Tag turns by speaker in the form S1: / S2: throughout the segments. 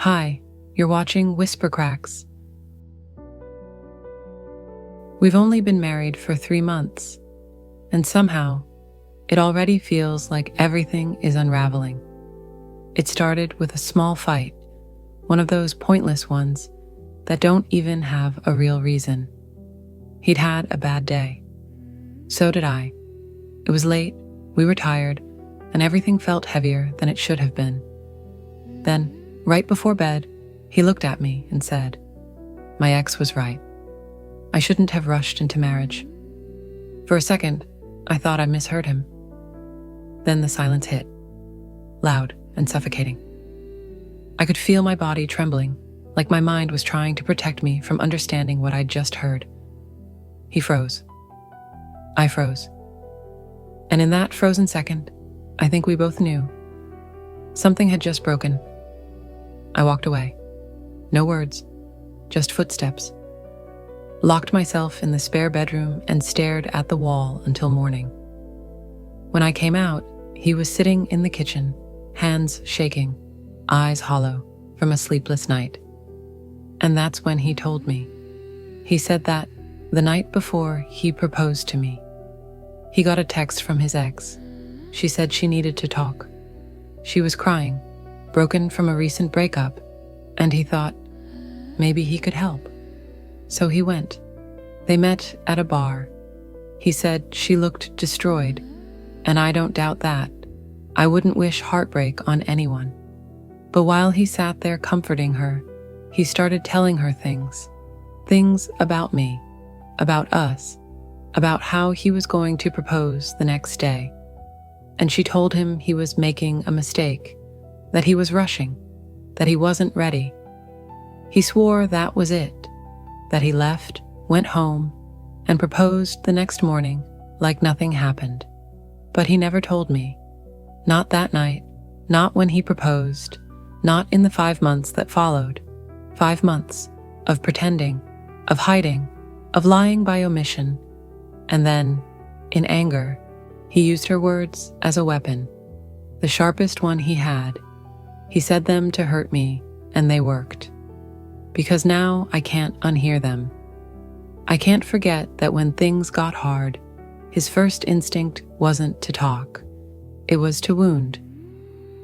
S1: Hi, you're watching WhisperCracks. We've only been married for 3 months, and somehow, it already feels like everything is unraveling. It started with a small fight, one of those pointless ones that don't even have a real reason. He'd had a bad day. So did I. It was late, we were tired, and everything felt heavier than it should have been. Then, right before bed, he looked at me and said, "My ex was right. I shouldn't have rushed into marriage." For a second, I thought I misheard him. Then the silence hit, loud and suffocating. I could feel my body trembling, like my mind was trying to protect me from understanding what I'd just heard. He froze. I froze. And in that frozen second, I think we both knew. Something had just broken. I walked away. No words, just footsteps. Locked myself in the spare bedroom and stared at the wall until morning. When I came out, he was sitting in the kitchen, hands shaking, eyes hollow from a sleepless night. And that's when he told me. He said that the night before he proposed to me, he got a text from his ex. She said she needed to talk. She was crying, broken from a recent breakup, and he thought maybe he could help. So he went. They met at a bar. He said she looked destroyed, and I don't doubt that. I wouldn't wish heartbreak on anyone. But while he sat there comforting her, he started telling her things about me, about us, about how he was going to propose the next day. And she told him he was making a mistake, that he was rushing, that he wasn't ready. He swore that was it, that he left, went home, and proposed the next morning like nothing happened. But he never told me. Not that night, not when he proposed, not in the 5 months that followed. 5 months of pretending, of hiding, of lying by omission. And then, in anger, he used her words as a weapon, the sharpest one he had. He said them to hurt me, and they worked. Because now I can't unhear them. I can't forget that when things got hard, his first instinct wasn't to talk. It was to wound.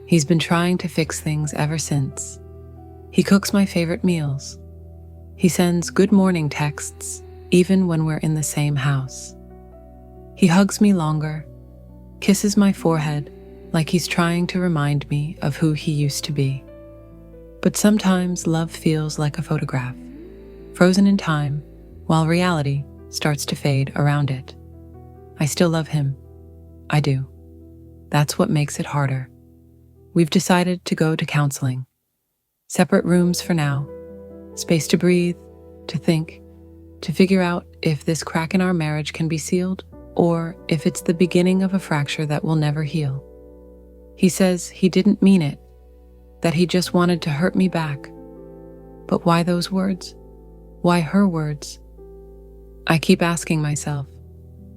S1: He's been trying to fix things ever since. He cooks my favorite meals. He sends good morning texts, even when we're in the same house. He hugs me longer, kisses my forehead like he's trying to remind me of who he used to be. But sometimes love feels like a photograph, frozen in time, while reality starts to fade around it. I still love him. I do. That's what makes it harder. We've decided to go to counseling. Separate rooms for now, space to breathe, to think, to figure out if this crack in our marriage can be sealed, or if it's the beginning of a fracture that will never heal. He says he didn't mean it, that he just wanted to hurt me back. But why those words? Why her words? I keep asking myself,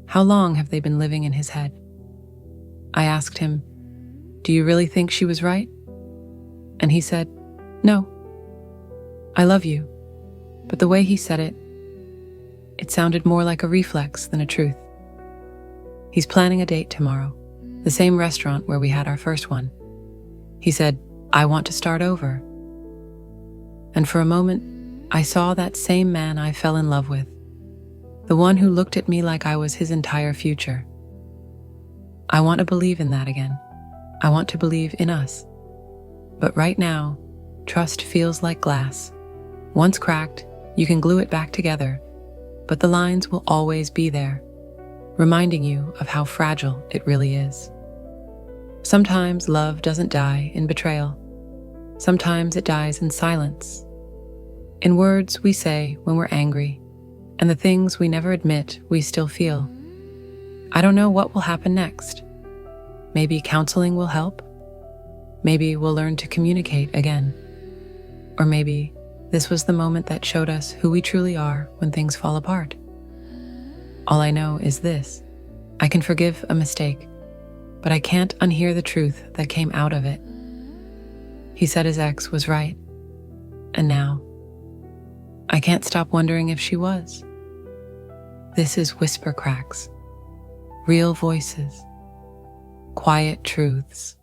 S1: how long have they been living in his head? I asked him, "Do you really think she was right?" And he said, "No. I love you." But the way he said it, it sounded more like a reflex than a truth. He's planning a date tomorrow, the same restaurant where we had our first one. He said, "I want to start over." And for a moment, I saw that same man I fell in love with, the one who looked at me like I was his entire future. I want to believe in that again. I want to believe in us. But right now, trust feels like glass. Once cracked, you can glue it back together, but the lines will always be there, reminding you of how fragile it really is. Sometimes love doesn't die in betrayal. Sometimes it dies in silence. In words we say when we're angry, and the things we never admit we still feel. I don't know what will happen next. Maybe counseling will help. Maybe we'll learn to communicate again. Or maybe this was the moment that showed us who we truly are when things fall apart. All I know is this: I can forgive a mistake, but I can't unhear the truth that came out of it. He said his ex was right, And now, I can't stop wondering if she was. This is WhisperCracks, real voices, quiet truths,